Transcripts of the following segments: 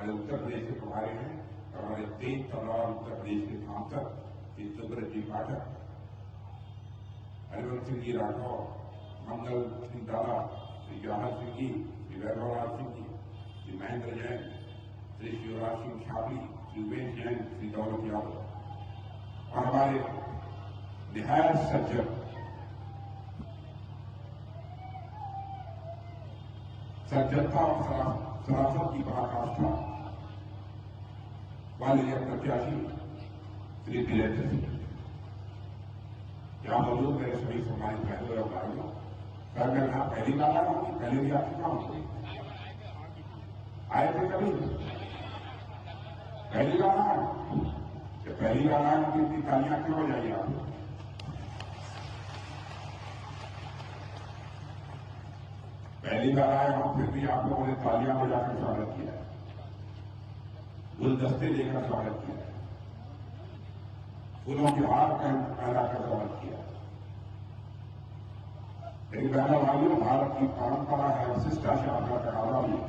हमारे उत्तर प्रदेश के प्रभारी हैं और हमारे तेज तलवार उत्तर प्रदेश के सांसद श्री सुब्रत जी पाठक, हरिवंश सिंह जी राठौर, मंगल सिंह दादा, श्री जवाहर सिंह जी, श्री वैभवराज सिंह जी, श्री महेंद्र जैन, श्री शिवराज सिंह छाबड़ी, श्री उमेश जैन, श्री दौलत यादव और हमारे निहायत सज्जन सज्जनता और सरासत की पराकाष्ठा वाले यह प्रत्याशी श्री वीरेंद्र सिंह, यहाँ मौजूद मेरे सभी सम्मानित बहनों और भाइयों, सर मैं यहाँ पहली बार आया हूँ, पहले भी आ चुका हूँ, आए थे कभी पहली बार आया, पहली बार आया हूँ, इतनी तालियां क्यों बजाई आप? पहली बार आया हूं, फिर भी आप लोगों ने तालियां बजाकर स्वागत किया है, गुलदस्ते देकर स्वागत किया है, फूलों के हार पहनाकर स्वागत किया है। मेरी बहनों भाइयों, भारत की परंपरा है, शिष्टाचार का तकाजा भी है।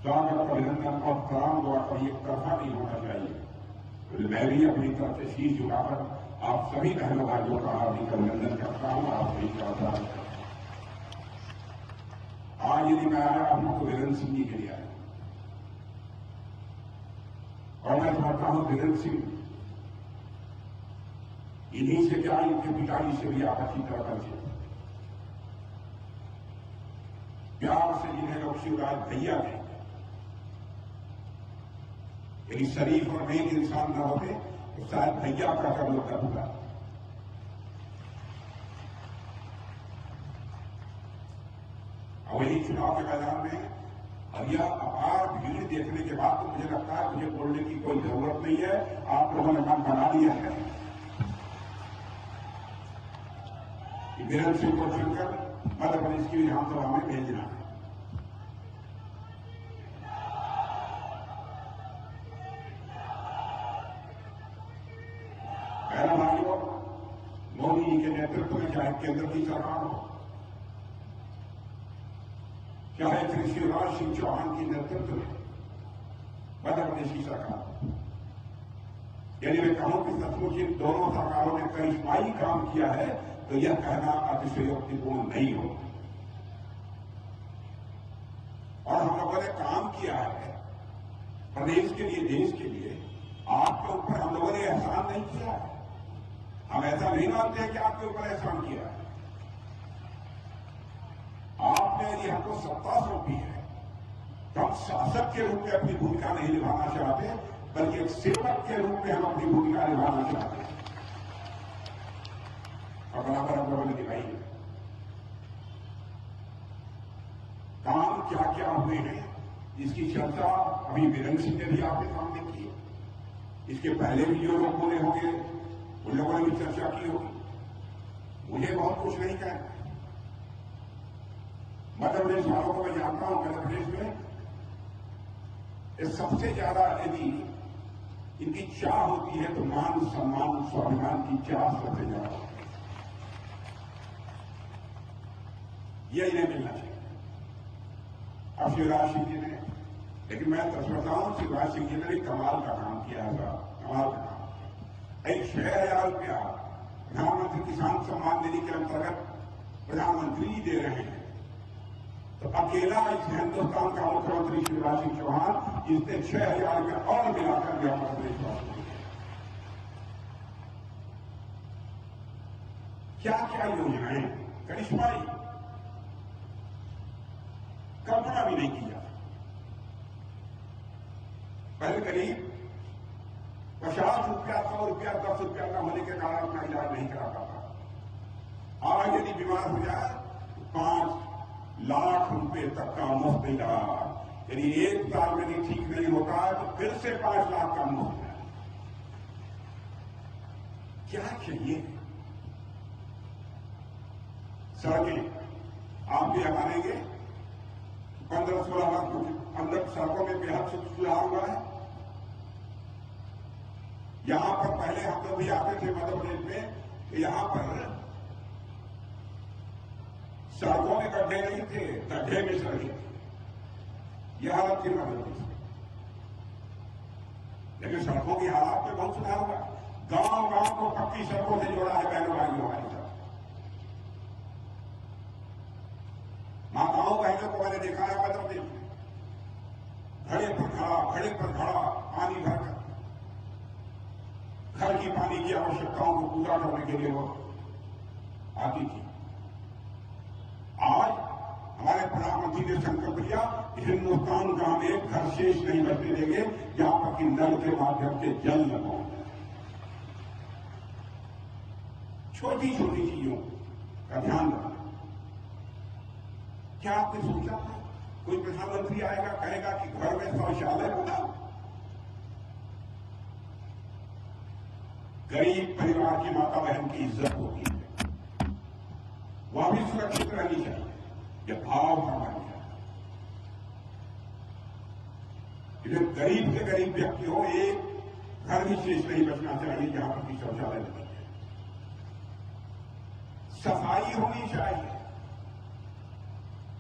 स्वागत अभिनंदन और सलाम द्वारा पर एक तरफा नहीं होना चाहिए। तो मैं भी अपनी तरफ से शीश झुकाकर आप सभी बहनों भाइयों का हार्दिक अभिनंदन करता हूं, आप सभी का आभार करता हूं। आज यदि मैं आया हूं तो वीरेंद्र सिंह जी के लिए आया और मैं समझता हूं वीरेंद्र सिंह इन्हीं से क्या, इनके पिताजी से भी आप अच्छी तरह परिचित, प्यार से जिन्हें लोग शिवराज भैया ने, यदि शरीफ और नेक इंसान न होते तो शायद भैया का कर लोग होगा। वही चुनाव के मैदान में अब यह अपार भीड़ देखने के बाद तो मुझे लगता है मुझे बोलने की कोई जरूरत नहीं है, आप लोगों ने मन बना लिया है कि वीरेंद्र सिंह को चुनकर मध्य प्रदेश की विधानसभा में भेजना है। पहला भाइयों, मोदी जी के नेतृत्व में चाहे केंद्र की सरकार हो, चाहे श्री शिवराज सिंह चौहान की नेतृत्व में मध्य प्रदेश की सरकार, यदि मैं कहूं कि सचमुच इन दोनों सरकारों ने करिश्माई काम किया है तो यह कहना अतिशयोक्तिपूर्ण नहीं हो। और हम लोगों ने काम किया है प्रदेश के लिए, देश के लिए। आपके ऊपर हम लोगों ने एहसान नहीं किया है, हम ऐसा नहीं मानते हैं कि आपके ऊपर एहसान किया है। आपने यदि हमको सत्ता सौंपी है तो हम शासक के रूप में अपनी भूमिका नहीं निभाना चाहते, बल्कि एक सेवक के रूप में हम अपनी भूमिका निभाना चाहते हैं और बराबर हम लोगों ने निभाई है। काम क्या क्या हुए हैं इसकी चर्चा अभी वीरेंद्र सिंह ने भी आपके सामने की है, इसके पहले भी जो लोग बोले होंगे उन लोगों ने भी चर्चा की होगी। मुझे बहुत कुछ नहीं कहना, मध्य प्रदेश वालों को मैं जानता हूं, मध्य प्रदेश में सबसे ज्यादा यदि इनकी चाह होती है तो मान सम्मान स्वाभिमान की चाह सबसे ज्यादा होती है, यह इन्हें मिलना चाहिए। अब शिवराज सिंह जी ने, लेकिन मैं तो समझता हूं शिवराज सिंह जी ने भी कमाल का काम किया है, कमाल का काम किया। एक 6,000 रुपया प्रधानमंत्री किसान सम्मान निधि के अंतर्गत प्रधानमंत्री जी दे रहे हैं, तो अकेला इस हिंदुस्तान का मुख्यमंत्री शिवराज सिंह चौहान इसने 6,000 रुपया और मिलाकर दिया मध्य प्रदेश वालों को। क्या क्या योजनाएं, करिश्माई, कल्पना भी नहीं किया। पहले करीब 50 रुपया, 100 रुपया, 10 रुपया न होने के कारण अपना इलाज नहीं कराता था। आज यदि बीमार हो जाए तो 5 लाख रुपए तक का मुफ्त इलाज, यदि 1 साल में भी ठीक नहीं होता है तो फिर से 5 लाख का मुफ्त है। क्या चाहिए? सड़कें आप भी मानेंगे 15-16 लाख अंदर सड़कों में बेहद सुधार हुआ है। यहां पर पहले हम लोग भी आते थे मध्य प्रदेश में, तो यहां पर सड़कों में गड्ढे नहीं थे, गड्ढे में सड़कें थी। यह हालत थी राजनीति से। लेकिन सड़कों की हालात में बहुत सुधार हुआ। गांव गांव को पक्की सड़कों से जोड़ा है बहनों भाइयों हमारे साथ। माताओं बहनों को मैंने देखा है बदल देश में, घड़े पर खड़ा पानी भरकर घर की पानी की आवश्यकताओं को पूरा करने के लिए वो आती थी। आज हमारे प्रधानमंत्री ने संकल्प लिया कि हिंदुस्तान का हम एक घर शेष नहीं बचने देंगे जहां पर कि नल के माध्यम से जल न पहुंचे। छोटी छोटी चीजों का ध्यान रखना। क्या आपने सोचा था कोई प्रधानमंत्री आएगा कहेगा कि घर में शौचालय बनाओ? गरीब परिवार की माता बहन की इज्जत होती है, वह भी सुरक्षित रहनी चाहिए। यह भाव हमारा चाहिए। गरीब से गरीब व्यक्ति हो, एक घर भी शेष नहीं बचना चाहिए जहां पर कि शौचालय नहीं है। सफाई होनी चाहिए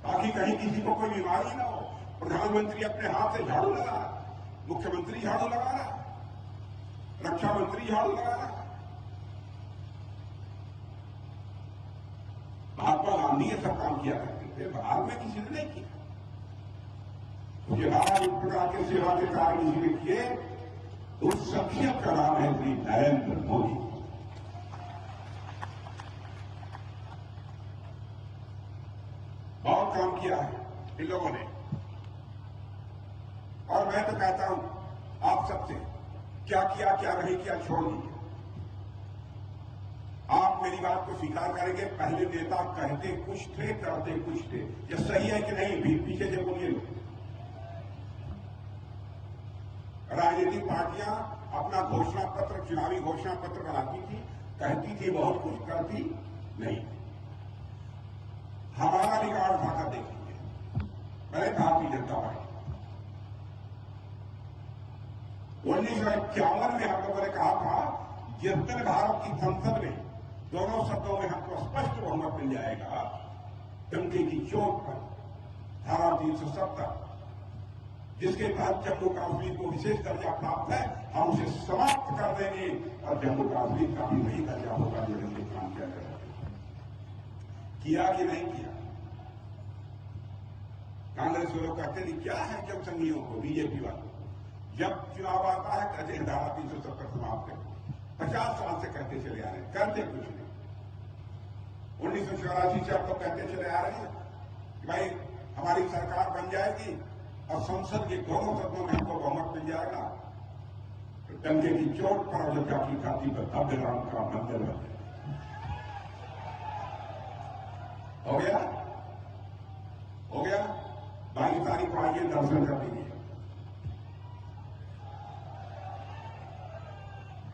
ताकि कहीं किसी को कोई बीमारी ना हो। प्रधानमंत्री अपने हाथ से झाड़ू लगा रहा, मुख्यमंत्री झाड़ू लगा रहा, रक्षा मंत्री झाड़ू लगा रहा। महात्मा गांधी ये सब काम किया करते थे, भारत में किसी ने नहीं किया। मुझे आज इस प्रकार के सेवा के कार्य किसी ने किए, उस शख्सियत का नाम है श्री नरेंद्र मोदी। बहुत काम किया है इन लोगों ने। और मैं तो कहता हूं आप सबसे, क्या किया क्या नहीं किया छोड़ दीजिए। आप मेरी बात को स्वीकार करेंगे, पहले नेता कहते कुछ थे करते कुछ थे। यह सही है कि नहीं? भी पीछे से बोलिए लोग। राजनीतिक पार्टियां अपना घोषणा पत्र, चुनावी घोषणा पत्र बनाती थी, कहती थी बहुत कुछ, करती नहीं। हमारा रिकॉर्ड उठाकर देखिए। मैंने भारतीय जनता पार्टी 1951 में हम लोगों ने कहा था जिस दिन भारत की संसद में दोनों सदनों में हमको स्पष्ट बहुमत मिल जाएगा, डंके की चोट पर धारा 370 जिसके तहत जम्मू कश्मीर को विशेष दर्जा प्राप्त है, हम उसे समाप्त कर देंगे और जम्मू कश्मीर का भी वही दर्जा होगा जो हिंदुस्तान किया जाएगा। किया कि नहीं किया? कांग्रेस वालों कहते नहीं क्या है जनसंघियों को, बीजेपी वालों जब चुनाव आता है कहते हैं धारा 370 समाप्त कर। 50 साल से कहते चले आ रहे हैं, करते कुछ नहीं। 1984 से अब तो कहते चले आ रहे हैं कि भाई हमारी सरकार बन जाएगी और संसद के दोनों सदनों में हमको बहुमत मिल जाएगा, तो डंके की चोट पर अयोध्या की धरती पर भव्य राम का मंदिर बन जाएगा। हो गया? हो गया? 22 तारीख को आइए, दर्शन कर दीजिए।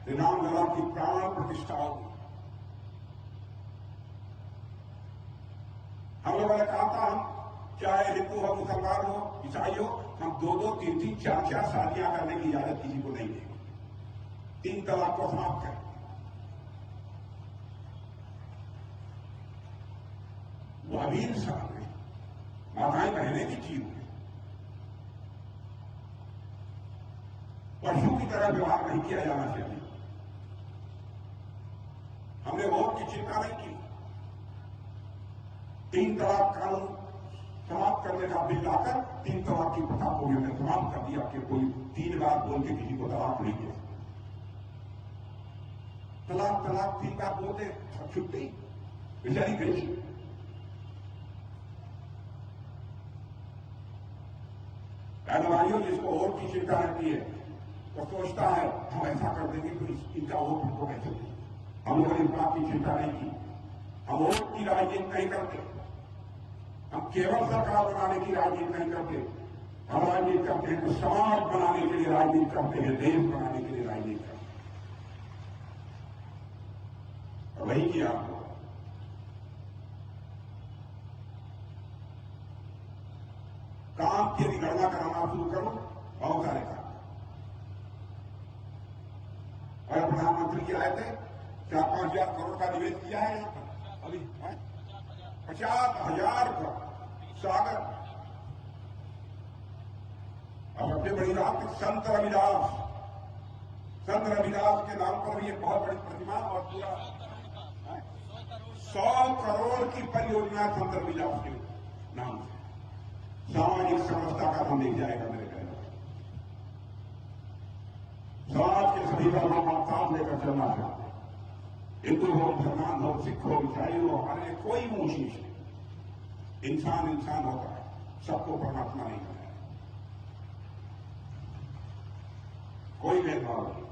राम लला की प्राण प्रतिष्ठा होगी। हम लोगों ने कहा था हम चाहे हिंदू हो, मुसलमान हो, ईसाई हो, हम 2-2, 3-3, 4-4 शादियां करने की इजाजत किसी को नहीं देंगे। 3 तलाक को समाप्त करें। वह भी इंसान है, माताएं बहने की चीज है। पशु की तरह व्यवहार नहीं किया जाना चाहिए। हमने वोट की चिंता नहीं की। 3 तलाक कानून समाप्त करने का बिल लाकर 3 तलाक की प्रथा को हमने समाप्त कर दिया कि कोई 3 बार बोल के किसी को तलाक नहीं दिया। तलाक 3 बार बोलते छुट्टी बेचारी गई। भाइयों, जिसको वोट की चिंता रहती है वो सोचता है हम ऐसा कर देंगे तो इनका वोट हमको कैसे दें। हम लोगों ने इस बात की चिंता नहीं की। हम वोट की राजनीति नहीं करते, हम केवल सरकार बनाने की राजनीति नहीं करते। हम राजनीति करते हैं तो समाज बनाने के लिए राजनीति करते हैं, देश बनाने के लिए राजनीति करते हैं। और वही किया हम लोग। काम की यदि गणना कराना शुरू करो, बहुत सारे काम। और प्रधानमंत्री जी आए थे, 4-5 हजार करोड़ का निवेश किया है यहां पर अभी 50,000 का सागर और सबसे बड़ी बात कि संत रविदास के नाम पर भी एक बहुत बड़ी प्रतिमा और पूरा 100 करोड़ की परियोजना संत रविदास के नाम से सामाजिक समरसता का संदेश जाएगा मेरे कहने। समाज के सभी धर्मों का साथ लेकर चलना चाहते हैं। हिंदू हो, मुसलमान हो, सिख हो, ईसाई हो, हमारे लिए कोई ऊंच नीच नहीं। इंसान इंसान होता है, सबको परमात्मा नहीं बनाया, कोई भेदभाव नहीं।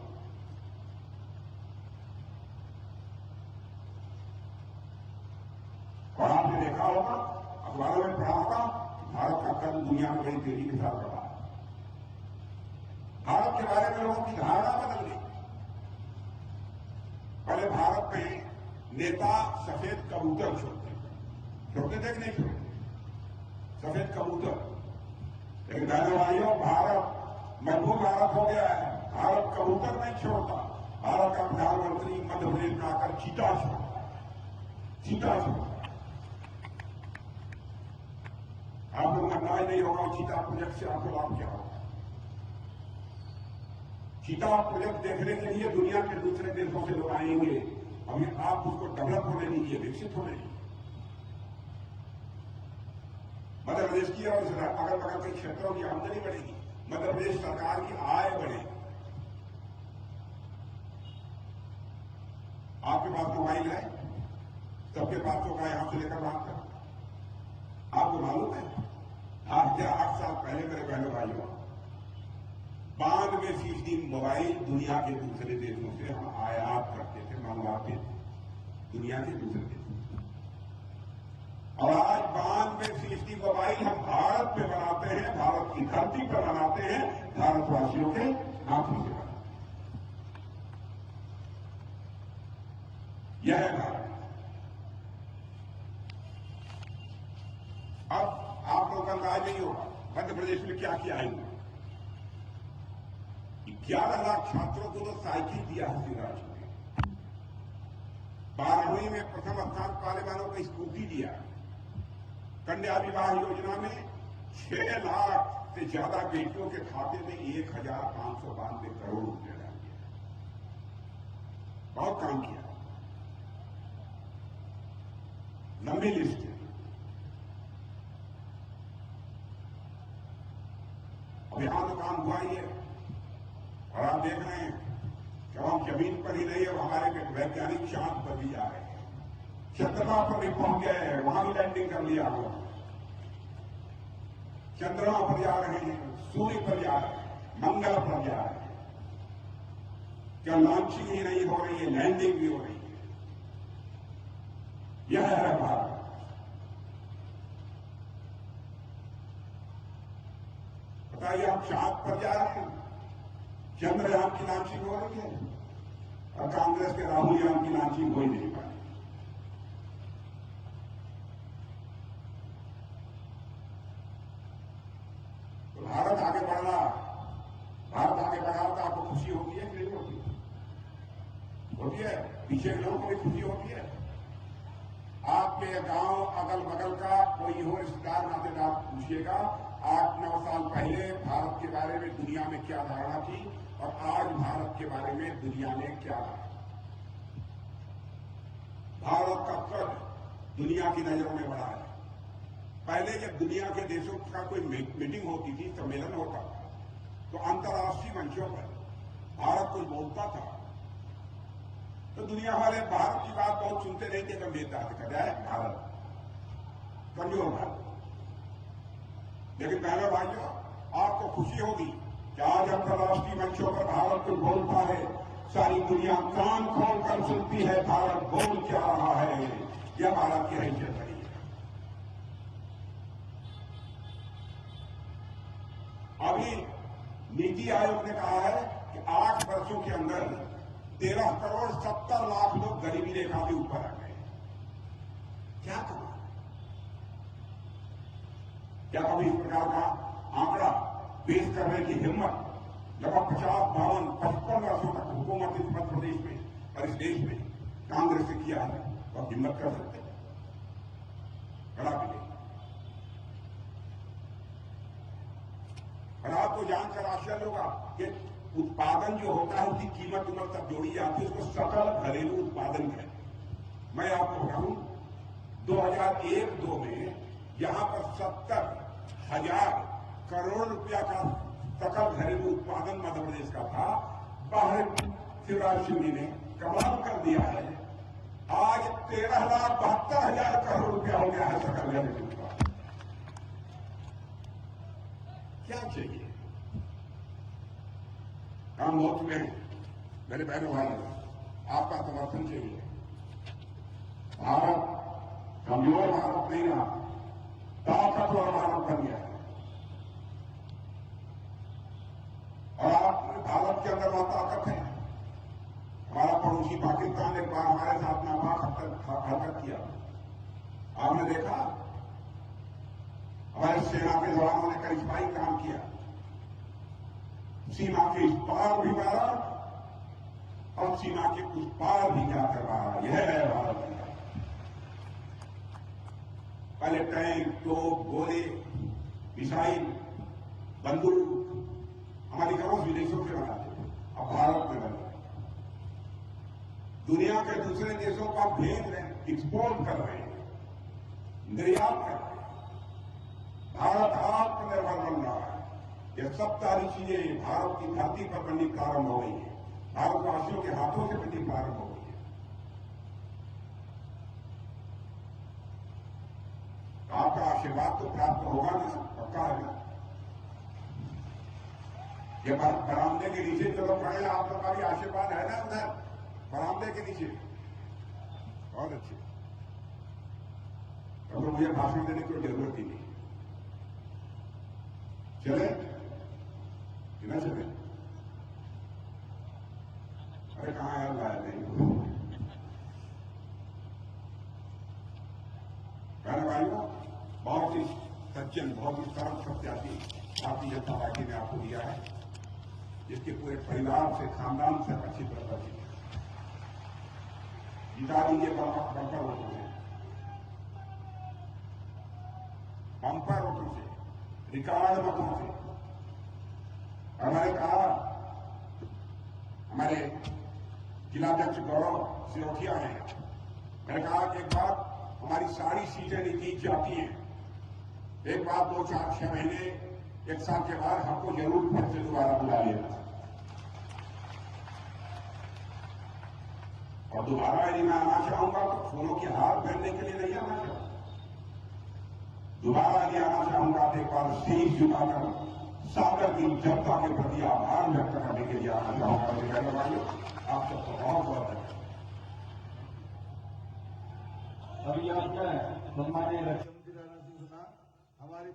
और आपने देखा होगा, अखबारों में पढ़ा होगा, भारत का कद दुनिया में बड़ी तेजी के साथ बढ़ा। भारत के बारे में लोगों की धारणा बदल गई। पहले भारत में नेता सफेद कबूतर छोड़ते थे कि नहीं छोड़ते? सफेद कबूतर। लेकिन बहनों भाइयों, भारत मजबूत भारत हो गया है। भारत कबूतर नहीं छोड़ता। भारत का प्रधानमंत्री मध्य प्रदेश में आकर चीता छोड़ता है, चीता छोड़ता है। आप लोग अंदाज नहीं होगा चीता प्रोजेक्ट से आपको लाभ क्या होगा। चीता प्रोजेक्ट देखने के लिए दुनिया के दूसरे देशों से लोग आएंगे। अभी आप उसको डेवलप होने दीजिए, विकसित होने दीजिए। मध्य प्रदेश की और अगल बगल के क्षेत्रों की आमदनी बढ़ेगी, मध्य प्रदेश सरकार की आय बढ़ेगी। आपके पास मोबाइल है, सबके पास होगा यहां से लेकर बात कर। आपको मालूम है, आज या 8 साल पहले मेरे बहनों भाइयों 92% मोबाइल दुनिया के दूसरे देशों से हम आयात करते थे, मंगवाते थे दुनिया के दूसरे देशों। और आज 92% मोबाइल हम भारत में बनाते हैं, भारत की धरती पर बनाते हैं, भारतवासियों के हाथों से बनाते हैं। यह है भारत। अब आप लोगों का अंदाज नहीं होगा मध्य प्रदेश में क्या किया है। 11 लाख छात्रों को तो साइकिल दिया है शिवराज ने। 12वीं में प्रथम स्थान पाने वालों को स्कूटी दिया। कन्या विवाह योजना में 6 लाख से ज्यादा बेटियों के खाते में 1592 करोड़ रुपए डाल दिया। बहुत काम किया, लंबी लिस्ट है। अब यहां तो काम हुआ ही है और आप देख रहे हैं कि हम जमीन पर ही नहीं, अब हमारे वैज्ञानिक चांद पर भी जा रहे हैं, चंद्रमा पर भी पहुंच गए हैं, वहां भी लैंडिंग कर लिया हुआ। चंद्रमा पर जा रहे हैं, सूर्य पर जा रहे हैं, मंगल पर जा रहे हैं। क्या लॉन्चिंग ही नहीं हो रही है, लैंडिंग भी हो रही है। यह है भारत। बताइए, आप चांद पर जा रहे हैं, चंद्रयान की लॉन्चिंग हो रही है और कांग्रेस के राहुल यान की लॉन्चिंग हो ही नहीं पाई। तो भारत आगे बढ़ रहा, भारत आगे बढ़ा तो आपको खुशी होती है कि नहीं होती? होती है। पीछे के लोगों को भी खुशी होती है। आपके गांव अगल बगल का कोई हो रिश्तेदार नातेदार पूछिएगा 8-9 साल पहले भारत के बारे में दुनिया में क्या धारणा थी और आज भारत के बारे में दुनिया में क्या धारणा। भारत का कद दुनिया की नजरों में बढ़ा है। पहले जब दुनिया के देशों का कोई मीटिंग होती थी, सम्मेलन होता था, तो अंतर्राष्ट्रीय मंचों पर भारत कोई बोलता था तो दुनिया वाले भारत की बात बहुत सुनते नहीं थे, गंभीरता से कहते हैं भारत कमजोर भारत। लेकिन बहनों भाइयों, आपको खुशी होगी कि आज अंतर्राष्ट्रीय मंचों पर भारत को बोलता है, सारी दुनिया कान खोल कर सुनती है भारत बोल क्या रहा है। यह भारत की हैसियत रही है। अभी नीति आयोग ने कहा है कि 8 वर्षों के अंदर 13 करोड़ 70 लाख लोग गरीबी रेखा के ऊपर आ गए। क्या कहा? क्या कभी इस प्रकार का आंकड़ा पेश करने की हिम्मत लगभग 50-52-55 वर्षों तक हुकूमत इस मध्य प्रदेश में और इस देश में कांग्रेस से किया है, तो आप हिम्मत कर सकते हैं? बड़ा मिलेगा। और आपको जानकर आश्चर्य होगा कि उत्पादन जो होता है उसकी कीमत तब जोड़ी जाती है, उसको सकल घरेलू उत्पादन है। मैं आपको बताऊं 2001-2 में यहां पर 70,000 करोड़ रुपया का सकल घरेलू उत्पादन मध्य प्रदेश का था। बाहर शिवराज सिंह जी ने कमाल कर दिया है, आज 13,72,000 करोड़ रुपया हो गया है सकल घरेलू उत्पादन। क्या चाहिए? हम बहुत चुके हैं मेरे बहनों भाई, आपका समर्थन चाहिए। भारत कमजोर भारत नहीं रहा, ताकतवर भारत बन गया है। और आप भारत के अंदर वह ताकत है। हमारा पड़ोसी पाकिस्तान एक बार हमारे साथ नापाक हरकत किया, आपने देखा। हमारे सेना के जवानों ने करिश्माई काम किया, सीमा के इस पार भी मारा और सीमा के उस पार भी जाकर मारा। यह है भारत। पहले टैंक, तोप, गोले, मिसाइल, बंदूक हमारी कौन विदेशों से बनाते थे, अब भारत में बन रहे। दुनिया के दूसरे देशों का भेज रहे हैं, एक्सपोर्ट कर रहे हैं, निर्यात कर रहे हैं। भारत आत्मनिर्भर बन रहा है। यह सब सारी चीजें भारत की धरती पर बननी प्रारंभ हो गई है, भारतवासियों के हाथों से बननी प्रारंभ हो गई है। आपका आशीर्वाद तो प्राप्त होगा ना, पक्का है ना। ये बरामदे के नीचे चलो खड़े, आप लोग का भी आशीर्वाद है ना उधर बरामदे के नीचे, बहुत अच्छे। तो मुझे भाषण देने की जरूरत ही नहीं। चले कि ना चले? अरे कहाँ यार लाया नहीं। कहने भाइयों, बहुत ही सज्जन, बहुत ही सरल सत्यार्थी भारतीय जनता पार्टी ने आपको दिया है, जिसके पूरे परिवार से, खानदान से अच्छी तरह परिचित है। जिता दीजिए बंपर वोटों से, बंपर वोटों से, रिकॉर्ड मतों से। हमारे कहा, हमारे जिलाध्यक्ष गौरव सिरोठिया हैं, मैंने कहा कि एक बार हमारी सारी सीटें नहीं जाती हैं, एक बार 2, 4, 6 महीने, 1 साल के बाद हमको जरूर फिर से दोबारा बुला लेना। और दोबारा यदि मैं आना चाहूंगा तो फूलों की हार पहनने के लिए नहीं आना चाहूंगा। दोबारा यदि आना चाहूंगा तो एक बार शीश झुकाकर सागर की जनता के प्रति आभार व्यक्त करने के लिए आना चाहूंगा। मेरे बहनों भाइयों, आप सबको बहुत बहुत धन्यवाद। अभी आपका सम्मान्य रक्षा मंत्री राणा सिंह सुना हमारे